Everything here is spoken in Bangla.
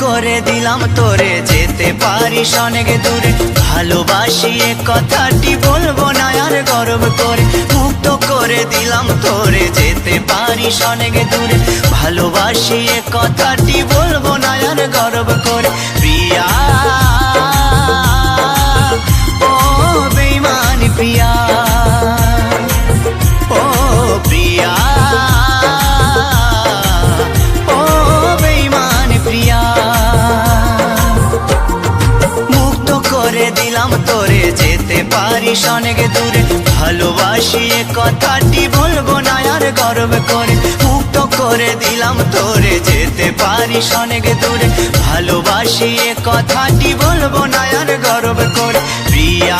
করে দিলাম তোরে, যেতে পারিস অনেক দূরে। ভালোবাসি এ কথাটি বলবো না আর গর্ব করে। মুক্ত করে দিলাম তোরে, যেতে পারিস অনেক দূরে। ভালোবাসি এ কথাটি বলবো না আর গর্ব করে। প্রিয়া ও বেঈমান প্রিয়া, ও প্রিয়া ও বেঈমান প্রিয়া। মুক্ত করে দিলাম তোরে, যেতে পারিস অনেক দূরে। ভালোবাসি এ কথাটি বলবো না আর গর্ব করে। মুক্ত করে দিলাম তোরে, যেতে পারিস অনেক দূরে। ভালোবাসি এ কথাটি বলবো না আর গর্ব করে। প্রিয়া।